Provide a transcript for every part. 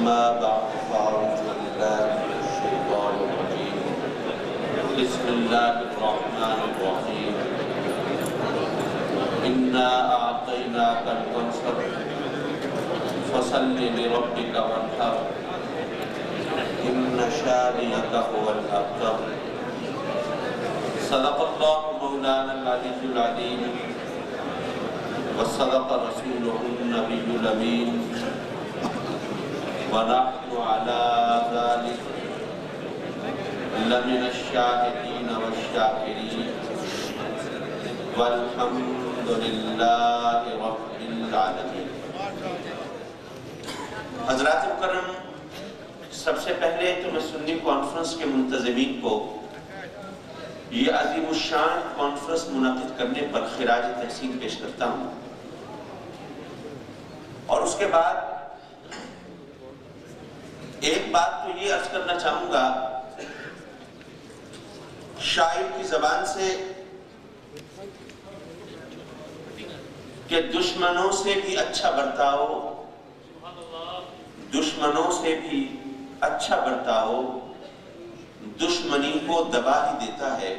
أما بعد فأعوذ بالله من الشيطان الرجيم بسم الله الرحمن الرحيم إنا أعطيناك الكوثر فصل لربك وانحر إن شانئك هو الأبتر صدق الله مولانا العلي العظيم وصدق رسوله النبي الأمين ونحن على ذلك لمن الشاهدين والشاكرين والحمد لله رب العالمين۔ حضرات مکرم، سب سے پہلے تو میں سنی کانفرنس کے منتظمین کو یہ عظیم الشان کانفرنس منعقد کرنے پر خراج تحسین پیش کرتا ہوں، اور اس کے بعد ایک بات تو یہ عرض کرنا چاہوں گا، شاعر کی زبان سے کہ دشمنوں سے بھی اچھا برتاؤ، دشمنوں سے بھی اچھا برتاؤ دشمنی کو دبا ہی دیتا ہے،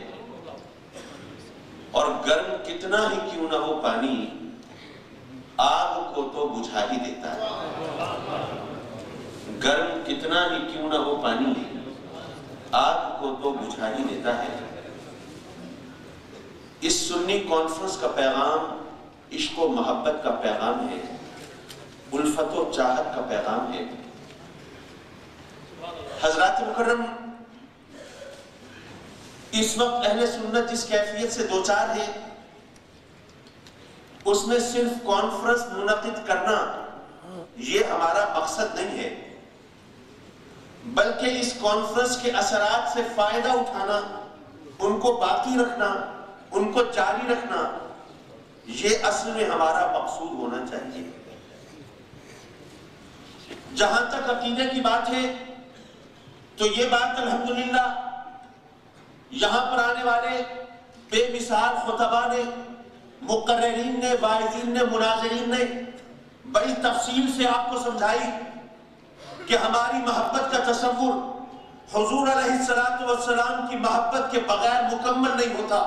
اور گرم کتنا ہی کیوں نہ ہو پانی آگ کو تو بجھا ہی دیتا ہے۔ گرم کتنا ہی کیوں نہ ہو پانی آگ کو تو بجھا ہی دیتا ہے۔ اس سنی کانفرنس کا پیغام عشق و محبت کا پیغام ہے، الفت و چاہت کا پیغام ہے۔ حضرات مکرم، اس وقت اہل سنت جس کیفیت سے دوچار ہے، اس میں صرف کانفرنس منعقد کرنا یہ ہمارا مقصد نہیں ہے، بلکہ اس کانفرنس کے اثرات سے فائدہ اٹھانا، ان کو باقی رکھنا، ان کو جاری رکھنا، یہ اصل میں ہمارا مقصود ہونا چاہیے۔ جہاں تک عقیدے کی بات ہے تو یہ بات الحمدللہ یہاں پر آنے والے بے مثال خطبہ نے، مقررین نے، واعظین نے، مناظرین نے بڑی تفصیل سے آپ کو سمجھائی کہ ہماری محبت کا تصور حضور علیہ السلام کی محبت کے بغیر مکمل نہیں ہوتا،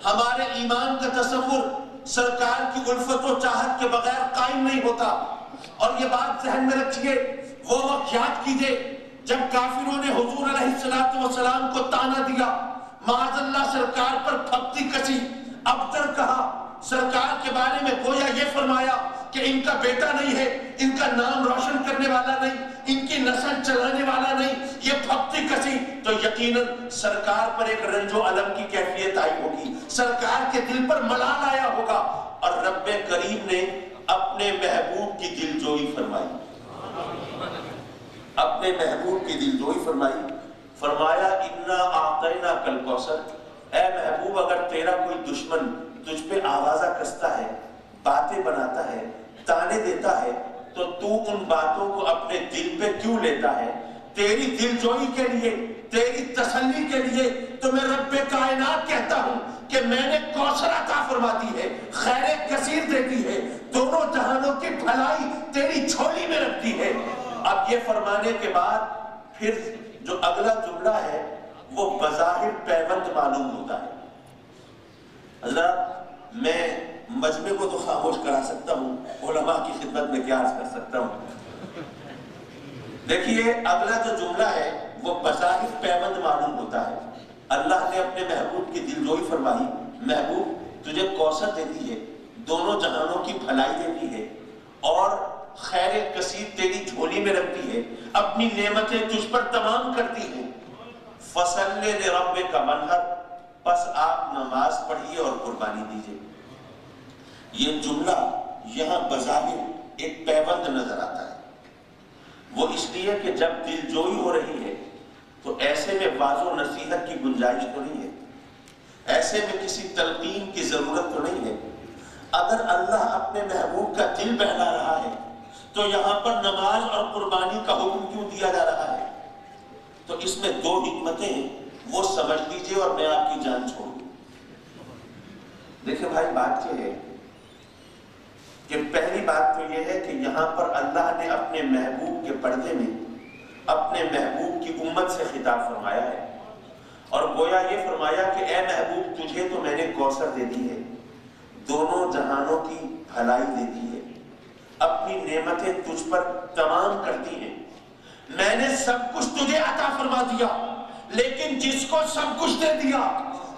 ہمارے ایمان کا تصور سرکار کی الفت و چاہت کے بغیر قائم نہیں ہوتا۔ اور یہ بات ذہن میں رکھیے، وہ وقت یاد کیجئے جب کافروں نے حضور علیہ السلام کو تانا دیا، معاذ اللہ سرکار پر پھپتی کسی، ابتر کہا، سرکار کے بارے میں گویا یہ فرمایا کہ ان کا بیٹا نہیں ہے، ان کا نام روشن کرنے والا نہیں، ان کی نسل چلانے والا نہیں، یہ پھپتی کسی، تو یقیناً سرکار پر ایک رنج و الم کی کیفیت آئی ہوگی، سرکار کے دل پر ملال آیا ہوگا، اور رب کریم نے اپنے محبوب کی دلجوئی فرمائی، اپنے محبوب کی دلجوئی فرمائی، فرمایا اِنَّا أَعْطَيْنَاكَ الْكَوْثَرَ، اے محبوب اگر تیرا کوئی دشمن تجھ پہ آوازہ کستا ہے، باتیں بناتا ہے، تانے دیتا ہے، تو تو ان باتوں کو اپنے دل پہ کیوں لیتا ہے؟ تیری دلجوئی کے لیے، تیری تسلی کے لیے تو میں رب کائنات کہتا ہوں کہ میں نے کوثر عطا فرماتی ہے، خیر کثیر دیتی ہے، دونوں جہانوں کی بھلائی تیری جھولی میں رکھتی ہے۔ اب یہ فرمانے کے بعد پھر جو اگلا جملہ ہے وہ بظاہر پیوند معلوم ہوتا ہے۔ حضرات، میں مجمع کو تو خاموش کرا سکتا ہوں، علماء کی خدمت میں کیا عرض کر سکتا ہوں۔ دیکھیے اگلا جو جملہ ہے وہ بظاہر پیوند معلوم ہوتا ہے۔ اللہ نے اپنے محبوب کی دلجوئی فرمائی، محبوب تجھے کوثر دیتی ہے، دونوں جہانوں کی بھلائی دیتی ہے، اور خیر کثیر تیری جھولی میں رکھتی ہے، اپنی نعمتیں تجھ پر تمام کرتی ہیں۔ فَصَلِّ لِرَبِّكَ وَانْحَرْ، پس آپ نماز پڑھیے اور قربانی دیجئے۔ یہ جملہ یہاں بظاہر ایک پیوند نظر آتا ہے، وہ اس لیے کہ جب دلجوئی ہو رہی ہے تو ایسے میں واعظ و نصیحت کی گنجائش تو نہیں ہے، ایسے میں کسی تلقین کی ضرورت تو نہیں ہے۔ اگر اللہ اپنے محبوب کا دل بہلا رہا ہے تو یہاں پر نماز اور قربانی کا حکم کیوں دیا جا رہا ہے؟ تو اس میں دو حکمتیں ہیں، وہ سمجھ لیجئے اور میں آپ کی جان چھوڑ دوں۔ دیکھیں بھائی، بات یہ ہے کہ پہلی بات تو یہ ہے کہ یہاں پر اللہ نے اپنے محبوب کے پردے میں اپنے محبوب کی امت سے خطاب فرمایا ہے، اور گویا یہ فرمایا کہ اے محبوب تجھے تو میں نے کوثر دے دی ہے، دونوں جہانوں کی بھلائی دے دی ہے، اپنی نعمتیں تجھ پر تمام کرتی ہیں، میں نے سب کچھ تجھے عطا فرما دیا، لیکن جس کو سب کچھ دے دیا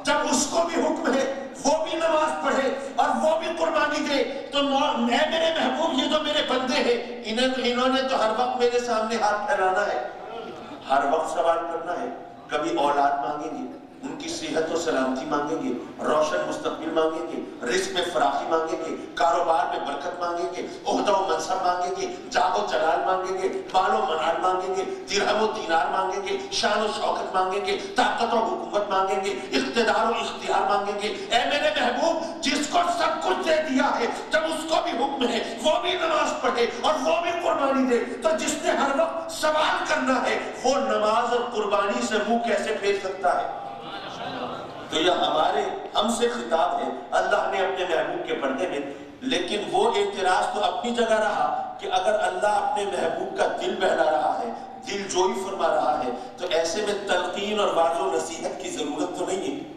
جب اس کو بھی حکم ہے وہ بھی نماز پڑھے اور وہ بھی قربانی دے، تو اے میرے محبوب یہ تو میرے بندے ہیں، انہوں نے تو ہر وقت میرے سامنے ہاتھ پھیلانا ہے، ہر وقت سوال کرنا ہے، کبھی اولاد مانگیں گے، ان کی صحت و سلامتی مانگیں گے، روشن مستقبل مانگیں گے، رزق میں فراخی مانگیں گے، کاروبار میں برکت مانگیں گے، عہدہ و منصب مانگیں گے، جاہ و جلال مانگیں گے، مال و منال مانگیں گے، درہم و دینار مانگیں گے، شان و شوکت مانگیں گے، طاقت و حکومت مانگیں گے، اقتدار و اختیار مانگیں گے۔ اے میرے محبوب جس کو سب کچھ دے دیا ہے جب اس کو بھی حکم ہے وہ بھی نماز پڑھے اور وہ بھی قربانی دے، تو جس نے ہر وقت سوال کرنا ہے وہ نماز اور قربانی سے منہ کیسے پھیر سکتا ہے؟ تو یہ ہم سے خطاب ہے اللہ نے اپنے محبوب کے پردے میں، لیکن وہ اعتراض تو اپنی جگہ رہا کہ اگر اللہ اپنے محبوب کا دل بہلا رہا ہے، دل جوئی فرما رہا ہے، تو ایسے میں تلقین اور واعظ و نصیحت کی ضرورت تو نہیں ہے،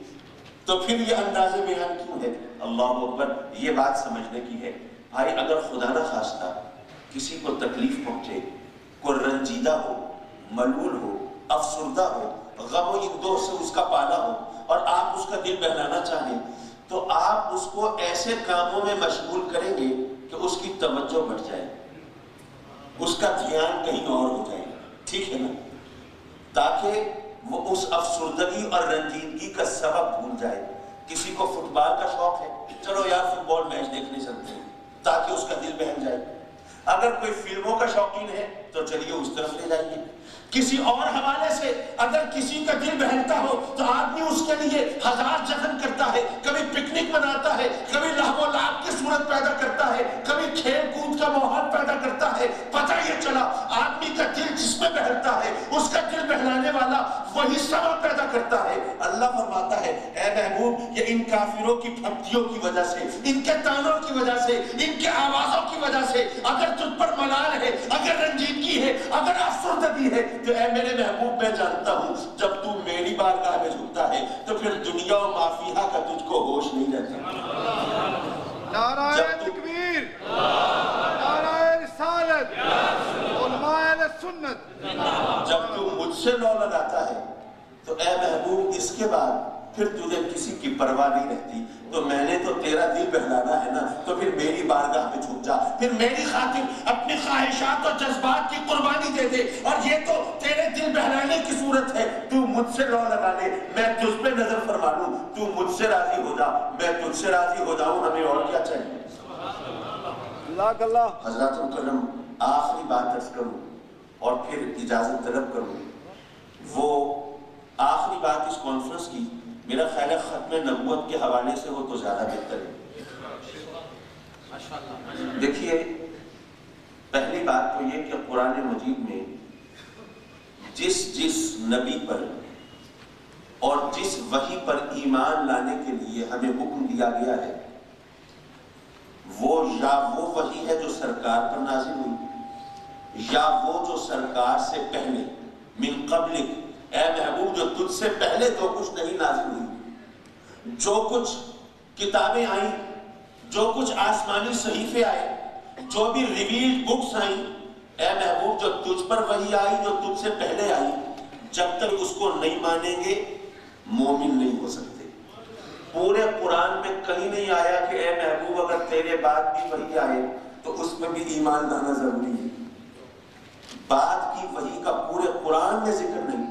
تو پھر یہ انداز بیان کیوں ہے؟ اللہ اکبر، یہ بات سمجھنے کی ہے۔ بھائی اگر خدا نہ خواستہ کسی کو تکلیف پہنچے، کوئی رنجیدہ ہو، ملول ہو، افسردہ ہو، غم و اندوہ سے اس کا پالا ہو، اور آپ اس کا دل بہلانا چاہیں، تو آپ اس کو ایسے کاموں میں مشغول کریں گے کہ اس کی توجہ بڑھ جائے، اس کا دھیان کہیں اور ہو جائے، ٹھیک ہے نا؟ تاکہ وہ اس افسردگی اور رنجیدگی کا سبب بھول جائے۔ کسی کو فٹ بال کا شوق ہے، چلو یار فٹ بال میچ دیکھنے چلتے ہیں، تاکہ اس کا دل بہل جائے۔ اگر کوئی فلموں کا شوقین ہے تو چلیے اس طرف لے جائیے۔ کسی اور حوالے سے اگر کسی کا دل بہلتا ہو تو آدمی اس کے لیے ہزار جشن کرتا ہے، کبھی پکنک مناتا ہے، کبھی لہو و لعب کی صورت پیدا کرتا ہے، کبھی کھیل کود کا ماحول پیدا کرتا ہے۔ پتہ یہ چلا آدمی کا دل جس میں بہلتا ہے اس کا دل بہلانے والا وہی سبب پیدا کرتا ہے۔ اللہ فرماتا ہے اے محبوب یہ ان کافروں کی پھپتیوں کی وجہ سے، ان کے تانوں کی وجہ سے، ان کے آوازوں کی وجہ سے اگر تجھ پر ملال ہے، اگر رنجیدگی ہے، اگر افسردگی ہے، تو اے میرے محبوب میں جانتا ہوں جب تو میری بارگاہ میں جھکتا ہے تو پھر دنیا و ما فیہا کا تجھ کو ہوش نہیں رہتا۔ نعرہ تکبیر، نعرہ رسالت، علماء اہل سنت۔ جب تو مجھ سے لو لگاتا ہے تو اے محبوب اس کے بعد پھر تجھے کسی کی پرواہ نہیں رہتی، تو میں نے تو تیرا دل بہلانا ہے نا، تو پھر میری بارگاہ میں جھک جا، پھر میری خاطر اپنی خواہشات اور جذبات کی قربانی دے دے، اور یہ تو تیرے دل بہلانے کی صورت ہے۔ تو مجھ سے لو لگا لے، میں تجھ پہ نظر فرما لوں، تو مجھ سے راضی ہو جا، میں تجھ سے راضی ہو جاؤں، ہمیں اور کیا چاہیے؟ اللہ اللہ۔ حضرات مکرم آخری بات عرض کروں اور پھر اجازت طلب کروں۔ وہ آخری بات اس کانفرنس کی میرا خیال ہے ختم نبوت کے حوالے سے ہو تو زیادہ بہتر ہے۔ دیکھیے پہلی بات تو یہ کہ قرآن مجید میں جس نبی پر اور جس وحی پر ایمان لانے کے لیے ہمیں حکم دیا گیا ہے وہ یا وہ وحی ہے جو سرکار پر نازل ہوئی، یا وہ جو سرکار سے پہلے من قبلک، اے محبوب جو تجھ سے پہلے تو کچھ نہیں نازل ہوئی، جو کچھ کتابیں آئیں، جو کچھ آسمانی صحیفے آئے، جو بھی ریویلڈ بکس آئیں، اے محبوب جو تجھ پر وحی آئی جو تجھ سے پہلے آئی، جب تک اس کو نہیں مانیں گے مومن نہیں ہو سکتے۔ پورے قرآن میں کہیں نہیں آیا کہ اے محبوب اگر تیرے بعد بھی وحی آئے تو اس میں بھی ایمان لانا ضروری ہے۔ بعد کی وحی کا پورے قرآن میں ذکر نہیں،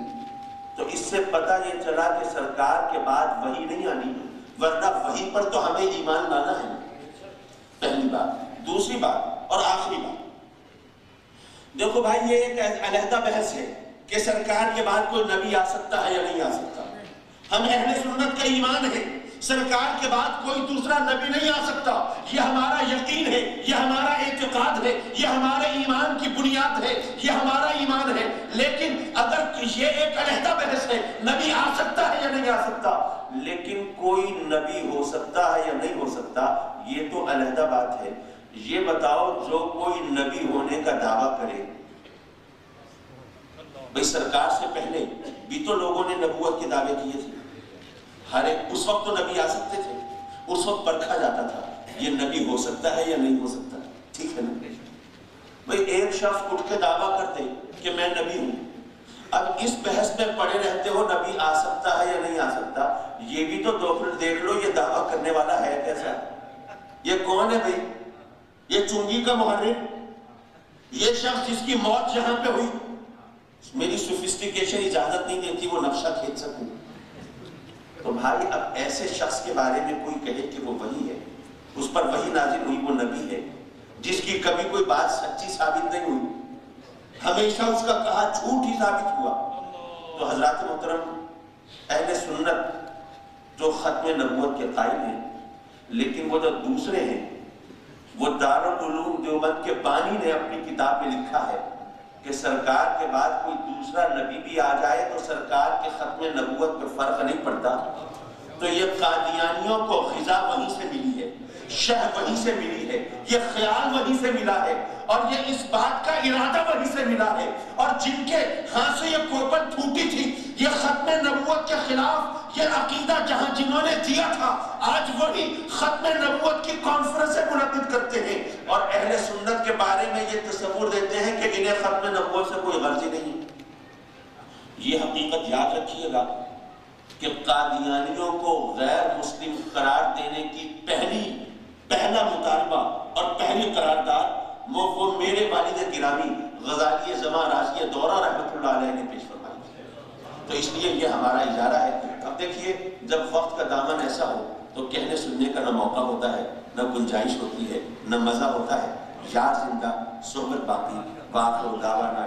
تو اس سے پتہ یہ چلا کہ سرکار کے بعد وحی نہیں آنی، ورنہ وحی پر تو ہمیں ایمان لانا ہے۔ پہلی بات۔ دوسری بات اور آخری بات، دیکھو بھائی یہ ایک علیحدہ بحث ہے کہ سرکار کے بعد کوئی نبی آ سکتا ہے یا نہیں آ سکتا۔ ہم اہل سنت کا ایمان ہے سرکار کے بعد کوئی دوسرا نبی نہیں آ سکتا، یہ ہمارا یقین ہے، یہ ہمارا اعتقاد ہے، یہ ہمارے ایمان کی بنیاد ہے، یہ ہمارا ایمان ہے۔ لیکن اگر یہ ایک علیحدہ بحث ہے نبی آ سکتا ہے یا نہیں آ سکتا، لیکن کوئی نبی ہو سکتا ہے یا نہیں ہو سکتا یہ تو علیحدہ بات ہے۔ یہ بتاؤ جو کوئی نبی ہونے کا دعویٰ کرے، بھئی سرکار سے پہلے بھی تو لوگوں نے نبوت کے دعوے کیے تھے، ہر ایک اس وقت تو نبی آ سکتے تھے، اس وقت پرکھا جاتا تھا یہ نبی ہو سکتا ہے یا نہیں ہو سکتا، ٹھیک ہے نا؟ بھئی ایک شخص اٹھ کے دعویٰ کرتے کہ میں نبی ہوں، اب اس بحث میں پڑے رہتے ہو نبی آ سکتا ہے یا نہیں آ سکتا، یہ بھی تو دیکھ لو یہ دعویٰ کرنے والا ہے کیسا، یہ کون ہے بھئی؟ یہ چنگی کا محرر، یہ شخص جس کی موت جہاں پہ ہوئی، میری سوفسٹیکیشن اجازت نہیں دیتی وہ نقشہ کھینچ سکوں، تو بھائی اب ایسے شخص کے بارے میں کوئی کہے کہ وہ وہی ہے، اس پر وہی نازل ہوئی، وہ نبی ہے جس کی کبھی کوئی بات سچی ثابت نہیں ہوئی، ہمیشہ اس کا کہا جھوٹ ہی ثابت ہوا، تو حضرات محترم اہل سنت جو ختم نبوت کے قائل ہیں، لیکن وہ جو دوسرے ہیں، وہ دارالعلوم دیوبند کے بانی نے اپنی کتاب میں لکھا ہے کہ سرکار کے بعد کوئی دوسرا نبی بھی آ جائے تو سرکار کے ختم نبوت پہ فرق نہیں پڑتا، تو یہ قادیانیوں کو غذا وہیں سے ملی ہے، شہ وہیں سے ملی ہے، یہ خیال وہیں سے ملا ہے، اور یہ اس بات کا ارادہ وہیں سے ملا ہے، اور جن کے ہاتھ سے یہ کوپن پھوٹی تھی یہ ختم نبوت کے خلاف یہ عقیدہ جنہوں نے دیا تھا، آج وہی ختم نبوت کی کانفرنسیں منعقد کرتے ہیں اور اہل سنت کے بارے میں یہ تصور دیتے ہیں کہ انہیں ختم نبوت سے کوئی غرض نہیں۔ یہ حقیقت یاد رکھیے گا کہ قادیانیوں کو غیر مسلم قرار دینے کی پہلا مطالبہ اور پہلی قرارداد وہ میرے والد گرامی غزالی زمان راشدیہ دورہ رحمۃ اللہ علیہ نے پیش فرمائی تھی، تو اس لیے یہ ہمارا اجارہ ہے۔ اب دیکھیے جب وقت کا دامن ایسا ہو تو کہنے سننے کا نہ موقع ہوتا ہے، نہ گنجائش ہوتی ہے، نہ مزہ ہوتا ہے، یار زندہ، صحبت باقی، وآخر دعوانا